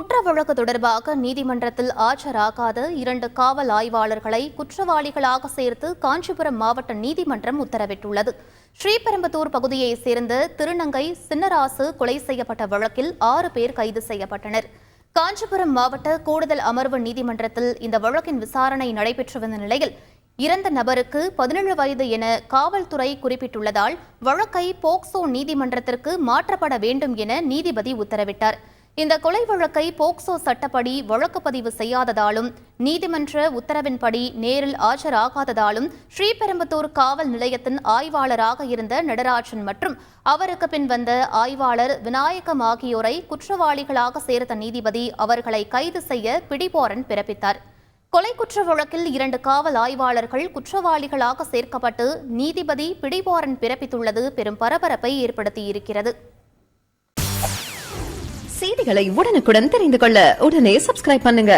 குற்ற வழக்கு தொடர்பாக நீதிமன்றத்தில் ஆஜராகாத 2 காவல் ஆய்வாளர்களை குற்றவாளிகளாக சேர்த்து காஞ்சிபுரம் மாவட்ட நீதிமன்றம் உத்தரவிட்டுள்ளது. ஸ்ரீபெரும்புதூர் பகுதியைச் சேர்ந்த திருநங்கை சின்னராசு கொலை செய்யப்பட்ட வழக்கில் 6 பேர் கைது செய்யப்பட்டனர். காஞ்சிபுரம் மாவட்ட கூடுதல் அமர்வு நீதிமன்றத்தில் இந்த வழக்கின் விசாரணை நடைபெற்று வந்த நிலையில் இறந்த நபருக்கு 17 வயது என காவல்துறை குறிப்பிட்டுள்ளதால் வழக்கை போக்சோ நீதிமன்றத்திற்கு மாற்றப்பட வேண்டும் என நீதிபதி உத்தரவிட்டார். இந்த கொலை வழக்கை போக்சோ சட்டப்படி வழக்கு பதிவு செய்யாததாலும் நீதிமன்ற உத்தரவின்படி நேரில் ஆஜராகாததாலும் ஸ்ரீபெரும்புதூர் காவல் நிலையத்தின் ஆய்வாளராக இருந்த நடராஜன் மற்றும் அவருக்கு பின் வந்த ஆய்வாளர் விநாயகம் ஆகியோரை குற்றவாளிகளாக சேர்த்த நீதிபதி அவர்களை கைது செய்ய பிடிவாரண்ட் பிறப்பித்தார். கொலை குற்ற வழக்கில் 2 காவல் ஆய்வாளர்கள் குற்றவாளிகளாக சேர்க்கப்பட்டு நீதிபதி பிடிவாரண்ட் பிறப்பித்துள்ளது பெரும் பரபரப்பை ஏற்படுத்தியிருக்கிறது. செய்திகளை உடனுக்குடன் தெரிந்து கொள்ள உடனே சப்ஸ்கிரைப் பண்ணுங்க.